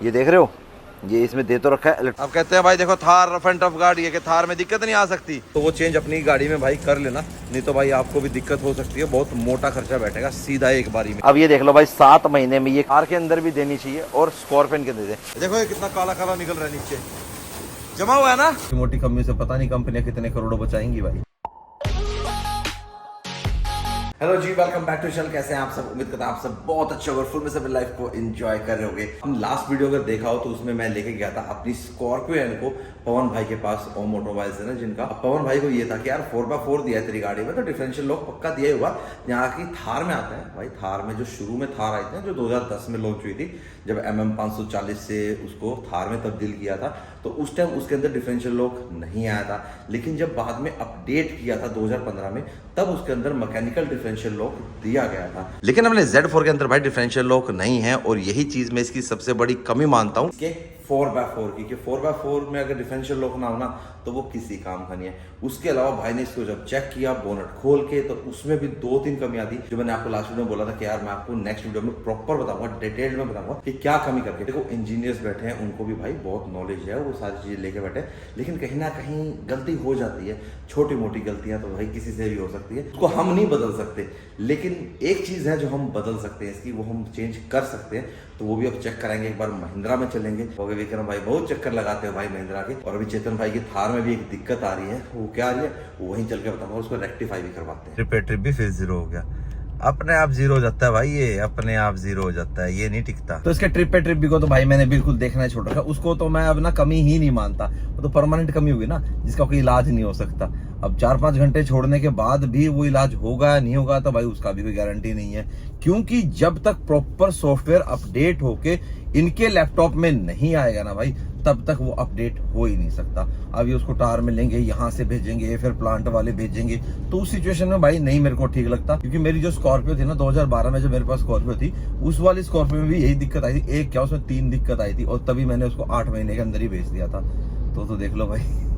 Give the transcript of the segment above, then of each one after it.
ये देख रहे हो, ये इसमें दे तो रखा है। अब कहते हैं भाई देखो थार रफ एंड टफ गाड़ी है कि थार में दिक्कत नहीं आ सकती, तो वो चेंज अपनी गाड़ी में भाई कर लेना, नहीं तो भाई आपको भी दिक्कत हो सकती है। बहुत मोटा खर्चा बैठेगा सीधा एक बारी में। अब ये देख लो भाई 7 महीने में ये कार के अंदर भी देनी चाहिए और स्कॉर्पियन के दे दे। देखो ये कितना काला काला निकल रहा है नीचे, जमा हुआ है ना। मोटी कंपनी से पता नहीं कंपनियां कितने करोड़ों बचाएंगी भाई। Hello ji, welcome back to channel. कैसे हैं आप सब? उम्मीद करता हूं आप सब बहुत अच्छे और फुल में सब लाइफ को एंजॉय कर रहे होंगे। हम लास्ट वीडियो अगर देखा हो तो उसमें मैं लेके गया था अपनी स्कॉर्पियन को पवन भाई के पास, ओम ऑटोमोबाइल्स है ना जिनका। पवन भाई को ये था कि यार 4x4 दिया है तेरी गाड़ी में तो डिफरेंशियल लॉक पक्का दिया हुआ। यहाँ की थार में आता है भाई, थार में जो शुरू में थार आई थी जो 2010 में लॉन्च हुई थी, जब MM 540 से उसको थार में तब्दील किया था, तो उस टाइम उसके अंदर डिफरेंशियल लॉक नहीं आया था। लेकिन जब बाद में अपडेट किया था 2015 में, तब उसके अंदर मैकेनिकल डिफरेंशियल लॉक दिया गया था। लेकिन अपने Z4 के अंदर भाई डिफरेंशियल लॉक नहीं है, और यही चीज मैं इसकी सबसे बड़ी कमी मानता हूँ कि 4x4 की, कि 4x4 में अगर डिफरेंशियल लॉक ना होना तो वो किसी काम का नहीं है। उसके अलावा भाई ने इसको जब चेक किया बोनट खोल के, तो उसमें भी 2-3 कमियां थी, जो मैंने आपको लास्ट वीडियो में बोला था कि यार मैं आपको नेक्स्ट वीडियो में प्रॉपर बताऊंगा, डिटेल में बताऊंगा कि क्या कमी करके। देखो इंजीनियर्स बैठे हैं, उनको भी भाई बहुत नॉलेज है, वो सारी चीजें लेके बैठे, लेकिन कहीं ना कहीं गलती हो जाती है। छोटी मोटी गलतियां तो भाई किसी से भी हो सकती है, उसको हम नहीं बदल सकते। लेकिन एक चीज है जो हम बदल सकते हैं इसकी, वो हम चेंज कर सकते हैं, तो वो भी अब चेक कराएंगे। एक बार महिंद्रा में चलेंगे। विक्रम भाई बहुत चक्कर लगाते हो भाई महिंद्रा के, और अभी चेतन भाई की थार में भी एक दिक्कत आ रही है। वो क्या आ रही है वो वहीं चल के बताऊंगा, उसको रेक्टिफाई भी करवाते हैं। ट्रिप भी फिर 0 हो गया, अपने आप 0 हो जाता है भाई, ये अपने आप 0 हो जाता है, ये नहीं टिकता। तो इसके ट्रिप भी को तो भाई मैंने बिल्कुल देखना छोड़ रखा, उसको तो मैं अब ना कमी ही नहीं मानता। वो तो परमानेंट कमी होगी ना, जिसका कोई इलाज नहीं हो सकता। अब 4-5 घंटे छोड़ने के बाद भी वो इलाज होगा नहीं होगा तो भाई उसका भी कोई गारंटी नहीं है, क्योंकि जब तक प्रॉपर सॉफ्टवेयर अपडेट होके इनके लैपटॉप में नहीं आएगा ना भाई, तब तक वो अपडेट हो ही नहीं सकता। अब ये उसको टार में लेंगे, यहाँ से भेजेंगे, फिर प्लांट वाले भेजेंगे, तो उस सिचुएशन में भाई नहीं मेरे को ठीक लगता। क्योंकि मेरी जो स्कॉर्पियो थी ना 2012 में, जो मेरे पास स्कॉर्पियो थी, उस वाली स्कॉर्पियो में भी यही दिक्कत आई थी। एक क्या उसमें 3 दिक्कत आई थी, और तभी मैंने उसको 8 महीने के अंदर ही बेच दिया था। तो देख लो भाई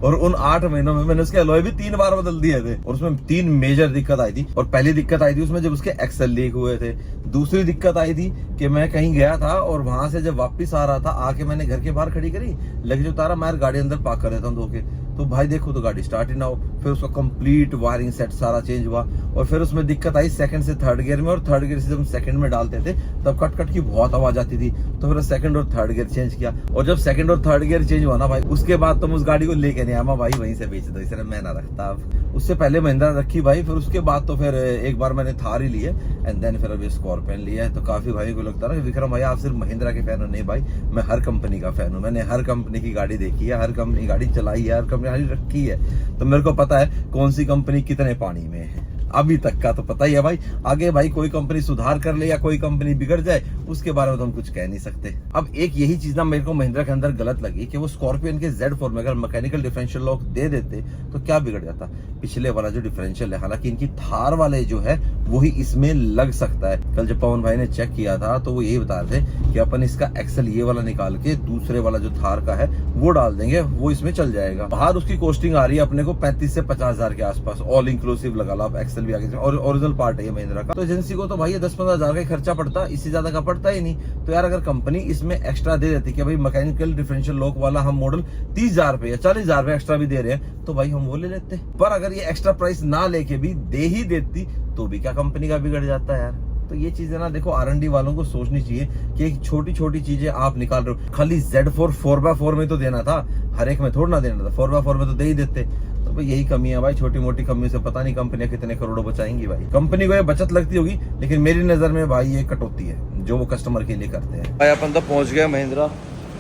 और उन 8 महीनों में मैंने उसके अलॉय भी 3 बार बदल दिए थे, और उसमें 3 मेजर दिक्कत आई थी। और पहली दिक्कत आई थी उसमें जब उसके एक्सल लीक हुए थे। दूसरी दिक्कत आई थी कि मैं कहीं गया था और वहां से जब वापस आ रहा था, आके मैंने घर के बाहर खड़ी करी, लगेज उतारा, मैं गाड़ी अंदर पार्क कर देता हूँ धोके, तो भाई देखो तो गाड़ी स्टार्ट ही ना हो। फिर उसका कंप्लीट वायरिंग सेट सारा चेंज हुआ, और फिर उसमें दिक्कत आई सेकंड से थर्ड गियर में, और थर्ड गियर से जब सेकंड में डालते थे तब कट की बहुत आवाज आती थी। तो फिर सेकंड और थर्ड गियर चेंज किया, और जब सेकंड और थर्ड गियर चेंज हुआ ना भाई, उसके बाद तो मैं उस गाड़ी को लेके नहीं आया, भाई वहीं से बेच दो, इसलिए मैं ना रखता। उससे पहले महिंद्रा रखी भाई, फिर उसके बाद तो फिर एक बार मैंने थार ही ली है, एंड देन फिर अभी स्कॉर्पियन लिया है। तो काफी भाई को लगता है ना विक्रम भाई आप सिर्फ महिंद्रा के फैन हो। नहीं भाई, मैं हर कंपनी का फैन हूँ, मैंने हर कंपनी की गाड़ी देखी है, हर कंपनी की गाड़ी चलाई है, हर कंपनी गाड़ी रखी है, तो मेरे को पता है कौन सी कंपनी कितने पानी में है। अभी तक का तो पता ही है भाई, आगे भाई कोई कंपनी सुधार कर ले या कोई कंपनी बिगड़ जाए, उसके बारे में तो हम कुछ कह नहीं सकते। अब एक यही चीज ना मेरे को महिंद्रा के अंदर गलत लगी कि वो स्कॉर्पियन के Z4 में अगर मैकेनिकल डिफरेंशियल लॉक दे देते तो क्या बिगड़ जाता। पिछले वाला जो डिफरेंशियल है, हालांकि इनकी थार वाले जो है वही इसमें लग सकता है। कल जब पवन भाई ने चेक किया था तो वो यही बता रहे थे कि अपन इसका एक्सल ये वाला निकाल के दूसरे वाला जो थार का है वो डाल देंगे, वो इसमें चल जाएगा। बाहर उसकी कॉस्टिंग आ रही है अपने को 35 से 50 हजार के आसपास, ऑल इंक्लूसिव लगा लो आप, एक्सल भी आगे, और ओरिजिनल पार्ट है ये महिंद्रा का। तो एजेंसी को तो भाई ये 10-15 हजार का खर्चा पड़ता, इससे ज्यादा का पड़ता ही नहीं। तो यार अगर कंपनी इसमें एक्स्ट्रा दे देती कि भाई मैकेनिकल डिफरेंशियल लॉक वाला हम मॉडल 30,000 रुपए या 40,000 रुपए एक्स्ट्रा भी दे रहे हैं, तो भाई हम वो ले लेते। पर अगर ये एक्स्ट्रा प्राइस ना लेके भी दे ही देती तो भी क्या कंपनी का बिगड़ जाता है यार। तो ये चीजें ना देखो R&D वालों को सोचनी चाहिए कि एक छोटी छोटी चीजें आप निकाल रहे हो। खाली Z4 4x4 में तो देना था, हर एक में थोड़ा ना देना था, 4x4 में तो दे ही देते। तो भाई यही कमी है भाई, छोटी मोटी कमियों से पता नहीं कंपनियां कितने करोड़ों बचाएंगी भाई। कंपनी को ये बचत लगती होगी, लेकिन मेरी नजर में भाई ये कटौती है जो वो कस्टमर के लिए करते हैं। भाई अपन तो पहुंच गए महिंद्रा,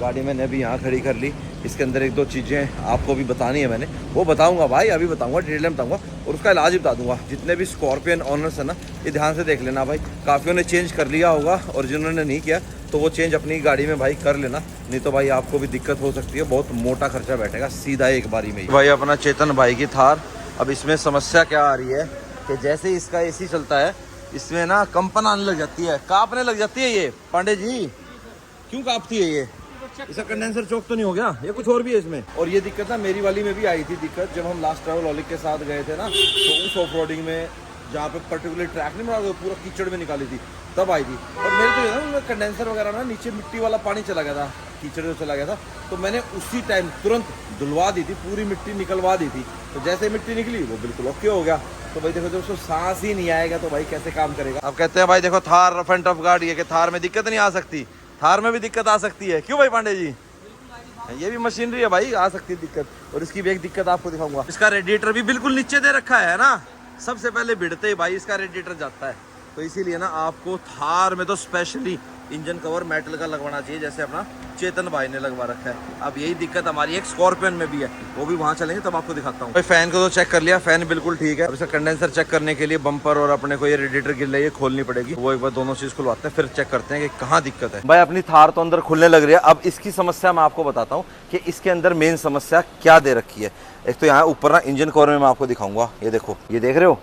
गाड़ी मैंने अभी यहाँ खड़ी कर ली। इसके अंदर 1-2 चीज़ें आपको भी बतानी है, मैंने वो बताऊंगा भाई, अभी बताऊंगा, डिटेल में बताऊंगा, और उसका इलाज भी बता दूंगा। जितने भी स्कॉर्पियन ऑनर्स है ना, ये ध्यान से देख लेना भाई, काफ़ियों ने चेंज कर लिया होगा, और जिन्होंने नहीं किया तो वो चेंज अपनी गाड़ी में भाई कर लेना, नहीं तो भाई आपको भी दिक्कत हो सकती है। बहुत मोटा खर्चा बैठेगा सीधा एक बारी में। भाई अपना चेतन भाई की थार, अब इसमें समस्या क्या आ रही है कि जैसे इसका AC चलता है, इसमें ना कंपन आने लग जाती है, कांपने लग जाती है। ये पांडे जी क्यों कांपती है ये? इसका कंडेंसर चौक तो नहीं हो गया? ये कुछ और भी है इसमें। और ये दिक्कत ना मेरी वाली में भी आई थी दिक्कत, जब हम लास्ट ट्रैवलहॉलिक के साथ गए थे ना, तो उस ऑफ रोडिंग में जहाँ पे पर्टिकुलर ट्रैक नहीं बना, पूरा कीचड़ में निकाली थी, तब आई थी। और मेरे तो है ना कंडेंसर वगैरह ना नीचे मिट्टी वाला पानी चला गया था, कीचड़ जो चला गया था, तो मैंने उसी टाइम तुरंत धुलवा दी थी, पूरी मिट्टी निकलवा दी थी। तो जैसे मिट्टी निकली वो बिल्कुल ओके हो गया। तो भाई देखो जब उसको सांस ही नहीं आएगा तो भाई कैसे काम करेगा। अब कहते हैं भाई देखो थार रफ एंड टफ गाड़ी है कि थार में दिक्कत नहीं आ सकती, थार में भी दिक्कत आ सकती है। क्यों भाई पांडे जी? ये भी मशीनरी है भाई, आ सकती है दिक्कत। और इसकी भी एक दिक्कत आपको दिखाऊंगा, इसका रेडिएटर भी बिल्कुल नीचे दे रखा है ना। सबसे पहले भिड़ते ही भाई इसका रेडिएटर जाता है, तो इसीलिए ना आपको थार में तो स्पेशली इंजन कवर मेटल का लगवाना चाहिए, जैसे अपना चेतन भाई ने लगवा रखा है। अब यही दिक्कत हमारी एक स्कॉर्पियन में भी है, वो भी वहाँ चलेंगे तब आपको दिखाता हूँ। भाई फैन को तो चेक कर लिया, फैन बिल्कुल ठीक है। अब इसका कंडेंसर चेक करने के लिए बम्पर और अपने को ये रेडिएटर गिर रही है खोलनी पड़ेगी, वो एक बार दोनों चीज खुलवाते हैं फिर चेक करते हैं कि कहाँ दिक्कत है। भाई अपनी थार तो अंदर खुलने लग रही है। अब इसकी समस्या मैं आपको बताता हूँ कि इसके अंदर मेन समस्या क्या दे रखी है। एक तो यहाँ ऊपर ना इंजन कवर में मैं आपको दिखाऊंगा, ये देखो, ये देख रहे हो,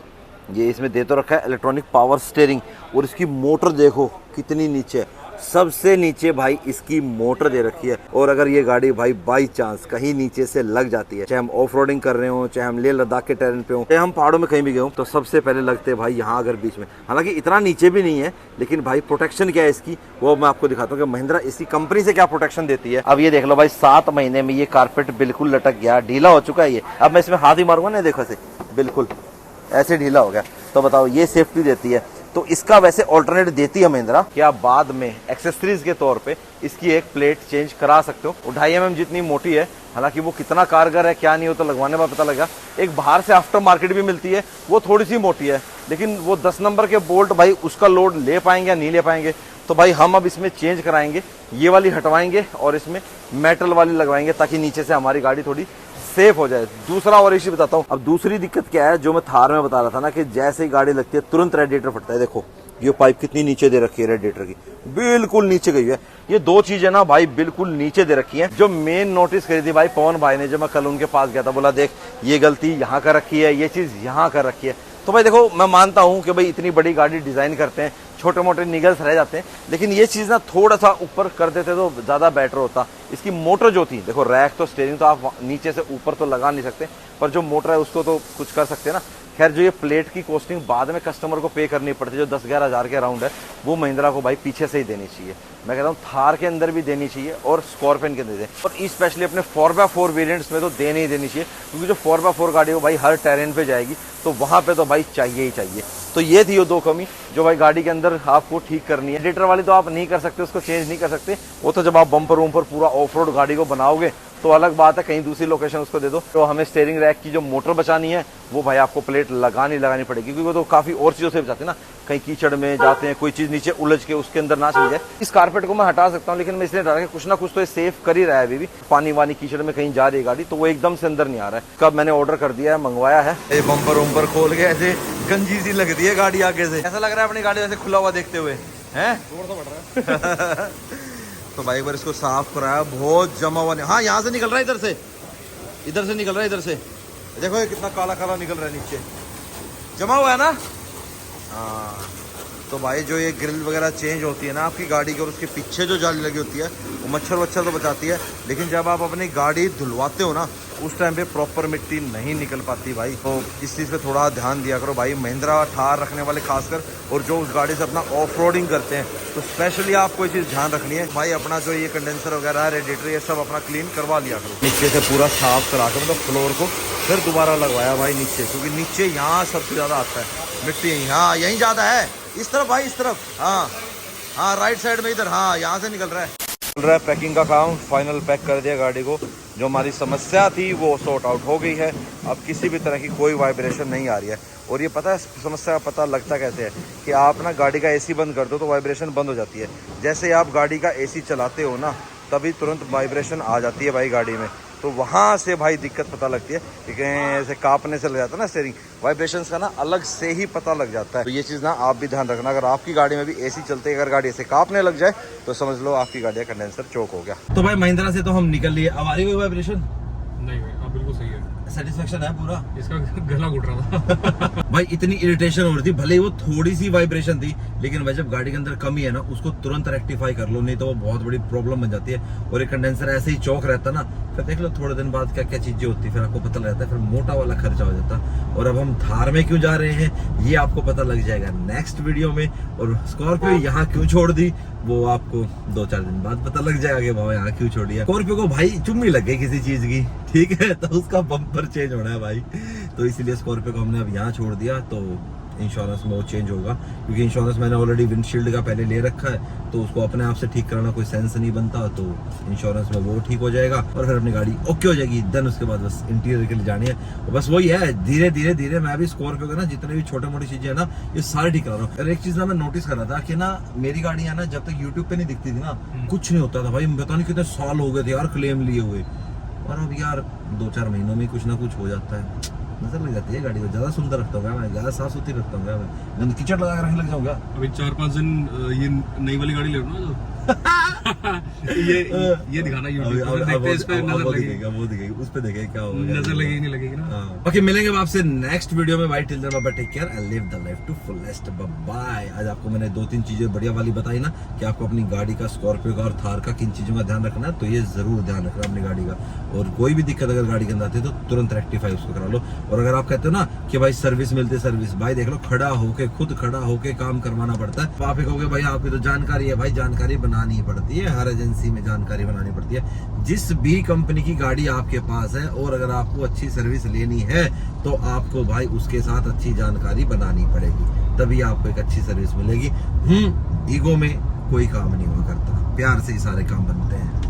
ये इसमें दे तो रखा है इलेक्ट्रॉनिक पावर स्टीयरिंग, और इसकी मोटर देखो कितनी नीचे, सबसे नीचे भाई इसकी मोटर दे रखी है। और अगर ये गाड़ी भाई बाई चांस कहीं नीचे से लग जाती है, चाहे हम ऑफ रोडिंग कर रहे हो, चाहे हम लेह लद्दाख के टेरेन पे हो, चाहे हम पहाड़ों में कहीं भी गए हो, तो सबसे पहले लगते हैं भाई यहाँ अगर बीच में। हालांकि इतना नीचे भी नहीं है, लेकिन भाई प्रोटेक्शन क्या है इसकी वो मैं आपको दिखाता हूँ कि महिंद्रा इसकी कंपनी से क्या प्रोटेक्शन देती है। अब ये देख लो भाई 7 महीने में ये कारपेट बिल्कुल लटक गया, ढीला हो चुका है ये। अब मैं इसमें हाथ ही मारूंगा ना, देखो से बिल्कुल ऐसे ढीला हो गया। तो बताओ ये सेफ्टी देती है। तो इसका वैसे ऑल्टरनेट देती है महिंद्रा कि आप बाद में एक्सेसरीज के तौर पे इसकी एक प्लेट चेंज करा सकते हो। 2.5 mm जितनी मोटी है, हालांकि वो कितना कारगर है क्या नहीं हो तो लगवाने में पता लगा। एक बाहर से आफ्टर मार्केट भी मिलती है, वो थोड़ी सी मोटी है, लेकिन वो 10 नंबर के बोल्ट भाई उसका लोड ले पाएंगे या नहीं ले पाएंगे। तो भाई हम अब इसमें चेंज कराएंगे, ये वाली हटवाएंगे और इसमें मेटल वाली लगवाएंगे, ताकि नीचे से हमारी गाड़ी थोड़ी सेफ हो जाए। दूसरा और इश्यू बताता हूँ। अब दूसरी दिक्कत क्या है जो मैं थार में बता रहा था ना, कि जैसे ही गाड़ी लगती है तुरंत रेडिएटर फटता है। देखो ये पाइप कितनी नीचे दे रखी है रेडिएटर की, बिल्कुल नीचे गई है। ये 2 चीजें ना भाई बिल्कुल नीचे दे रखी हैं। जो मेन नोटिस करी थी भाई पवन भाई ने, जब मैं कल उनके पास गया था, बोला देख ये गलती यहाँ कर रखी है, ये चीज यहाँ कर रखी है। तो भाई देखो मैं मानता हूँ कि भाई इतनी बड़ी गाड़ी डिजाइन करते हैं, छोटे मोटे निगल्स रह जाते हैं, लेकिन ये चीज ना थोड़ा सा ऊपर कर देते तो ज्यादा बेटर होता। इसकी मोटर जो थी, देखो रैक तो स्टीयरिंग तो आप नीचे से ऊपर तो लगा नहीं सकते, पर जो मोटर है उसको तो कुछ कर सकते हैं ना। खैर जो ये प्लेट की कॉस्टिंग बाद में कस्टमर को पे करनी पड़ती है, जो 10-11 हज़ार के अराउंड है, वो महिंद्रा को भाई पीछे से ही देनी चाहिए। मैं कहता हूँ थार के अंदर भी देनी चाहिए और स्कॉर्पियन के अंदर दे, और स्पेशली अपने 4x4 वेरिएंट्स में तो देनी ही देनी चाहिए, क्योंकि जो 4x4 गाड़ी है भाई हर टेरेन पे जाएगी, तो वहाँ पे तो भाई चाहिए ही चाहिए। तो ये थी वो 2 कमी जो भाई गाड़ी के अंदर आपको ठीक करनी है। रेडिएटर वाली तो आप नहीं कर सकते, उसको चेंज नहीं कर सकते, वो तो जब आप बम्पर वम्पर पूरा ऑफ रोड गाड़ी को बनाओगे तो अलग बात है, कहीं दूसरी लोकेशन उसको दे दो। तो हमें स्टीयरिंग रैक की जो मोटर बचानी है वो भाई आपको प्लेट लगानी पड़ेगी, क्योंकि वो तो काफी और चीजों से बचाते हैं ना, कहीं कीचड़ में जाते हैं, कोई चीज नीचे उलझ के उसके अंदर ना चल जाए। इस कारपेट को मैं हटा सकता हूँ, लेकिन मैं इसलिए हटा के कुछ ना कुछ तो ये सेफ कर ही रहा है। अभी भी पानी वानी कीचड़ में कहीं जा रही है गाड़ी, तो वो एकदम से अंदर नहीं आ रहा है। कब मैंने ऑर्डर कर दिया है, मंगवाया है। ये बम्पर वम्पर खोल के ऐसे गंजी सी लगती है गाड़ी आगे से, ऐसा लग रहा है अपनी गाड़ी ऐसे खुला हुआ देखते हुए है। तो भाई एक बार इसको साफ कराया, बहुत जमा हुआ नहीं। हाँ यहाँ से निकल रहा है, इधर से निकल रहा है, इधर से देखो ये कितना काला काला निकल रहा है, नीचे जमा हुआ है ना। हाँ तो भाई जो ये ग्रिल वगैरह चेंज होती है ना आपकी गाड़ी की, और उसके पीछे जो जाली लगी होती है वो मच्छर वच्छर तो बचाती है, लेकिन जब आप अपनी गाड़ी धुलवाते हो ना उस टाइम पे प्रॉपर मिट्टी नहीं निकल पाती भाई। तो इस चीज़ पे थोड़ा ध्यान दिया करो भाई। महिंद्रा थार रखने वाले खासकर, और जो उस गाड़ी से अपना ऑफ रोडिंग करते हैं, तो स्पेशली आपको ये चीज़ ध्यान रखनी है भाई। अपना जो ये कंडेंसर वगैरह है, रेडिएटर, ये सब अपना क्लीन करवा लिया करो। नीचे से पूरा साफ करा कर मतलब फ्लोर को फिर दोबारा लगवाया भाई नीचे, क्योंकि नीचे यहाँ सबसे ज़्यादा आता है मिट्टी, यहाँ यहीं ज़्यादा है। इस तरफ भाई, इस तरफ, हाँ राइट साइड में इधर, हाँ यहाँ से निकल रहा है। पैकिंग का काम फाइनल, पैक कर दिया गाड़ी को। जो हमारी समस्या थी वो सॉर्ट आउट हो गई है। अब किसी भी तरह की कोई वाइब्रेशन नहीं आ रही है। और ये पता है समस्या का पता लगता कैसे है कि आप ना गाड़ी का एसी बंद कर दो तो वाइब्रेशन बंद हो जाती है। जैसे आप गाड़ी का एसी चलाते हो ना, तभी तुरंत वाइब्रेशन आ जाती है भाई गाड़ी में। तो वहाँ से भाई दिक्कत पता लगती है, क्योंकि ऐसे कांपने से लग जाता है ना स्टीयरिंग, वाइब्रेशंस का ना अलग से ही पता लग जाता है। तो ये चीज़ ना आप भी ध्यान रखना। अगर आपकी गाड़ी में भी एसी चलते है, अगर गाड़ी ऐसे कांपने लग जाए तो समझ लो आपकी गाड़ी का कंडेंसर चोक हो गया। तो भाई महिंद्रा से तो हम निकल लिए। अब आ रही हुई वाइब्रेशन? नहीं भाई, अब बिल्कुल सही है। सेटिस्फेक्शन है पूरा। इसका गला घुट रहा था। भाई इतनी इरिटेशन हो रही थी, भले ही वो थोड़ी सी वाइब्रेशन थी, लेकिन भाई जब गाड़ी के अंदर कमी है ना, उसको तुरंत रेक्टिफाई कर लो, नहीं तो वो बहुत बड़ी प्रॉब्लम बन जाती है। और एक कंडेंसर ऐसे ही चौक रहता ना, फिर देख लो थोड़े दिन बाद क्या क्या चीजें होती है, फिर आपको पता लगता है, फिर मोटा वाला खर्चा हो जाता। और अब हम थार में क्यों जा रहे हैं ये आपको पता लग जाएगा नेक्स्ट वीडियो में। और स्कॉर्पियो यहाँ क्यों छोड़ दी वो आपको 2-4 दिन बाद पता लग जाएगा कि भाई यहाँ क्यों छोड़ी है। स्कॉर्पियो को भाई चुम्मी लग गई किसी चीज की, ठीक है, तो उसका बम्पर चेंज होना है भाई, तो इसीलिए स्कॉर्पियो को हमने अब यहाँ छोड़ दिया। तो इंश्योरेंस में वो चेंज होगा, क्योंकि इंश्योरेंस मैंने ऑलरेडी विंडशील्ड का पहले ले रखा है, तो उसको अपने आप से ठीक कराना कोई सेंस नहीं बनता, तो इंश्योरेंस में वो ठीक हो जाएगा और फिर अपनी गाड़ी ओके हो जाएगी। देन उसके बाद बस इंटीरियर के लिए जानी है, बस वही है। धीरे धीरे धीरे मैं भी स्कॉर्पियो के ना जितने भी छोटे मोटी चीजें है ना, ये सारे ठीक करा रहा हूँ। और एक चीज ना मैं नोटिस कर रहा था कि ना मेरी गाड़ी है ना, जब तक यूट्यूब पे नहीं दिखती थी ना, कुछ नहीं होता था भाई, पता नहीं कितने साल हो गए थे यार क्लेम लिए हुए, और अब यार 2-4 महीनों में कुछ ना कुछ हो जाता है। नजर लग जाती है गाड़ी को, ज्यादा सुंदर रखता हूँ मैं, ज्यादा साफ सुथरी रखता हूँ मैं, गंद कीचड़ लगा कर रखने लग जाऊंगा। अभी 4-5 दिन ये नई वाली गाड़ी ले लो ना, जो ये दिखाना यूट्यूब पे, देखते हैं इस पे नजर लगेगी, वो दिखेगी, उस पे देखेंगे क्या होगा, नजर लगेगी नहीं लगेगी ना। ओके, मिलेंगे अब आपसे नेक्स्ट वीडियो में भाई। Till then bye, take care and live the life to fullest, bye. आज आपको मैंने 2-3 चीजें बढ़िया वाली बताई ना, कि आपको अपनी गाड़ी का, स्कॉर्पियो का और थार का किन चीजों का ध्यान रखना है, तो ये जरूर ध्यान रखना अपनी गाड़ी का। और कोई भी दिक्कत अगर गाड़ी के अंदर आती है तो तुरंत रेक्टिफाई उसको करा लो। और अगर आप कहते हो ना कि भाई सर्विस मिलती है, सर्विस भाई देख लो, खड़ा होके, खुद खड़ा होके काम करवाना पड़ता है। तो आप ही कहोगे भाई आपकी तो जानकारी है, भाई जानकारी बनानी पड़ती है, हर एजेंसी में जानकारी बनानी पड़ती है। जिस भी कंपनी की गाड़ी आपके पास है, और अगर आपको अच्छी सर्विस लेनी है तो आपको भाई उसके साथ अच्छी जानकारी बनानी पड़ेगी, तभी आपको एक अच्छी सर्विस मिलेगी। ईगो में कोई काम नहीं हुआ करता, प्यार से ही सारे काम बनते हैं।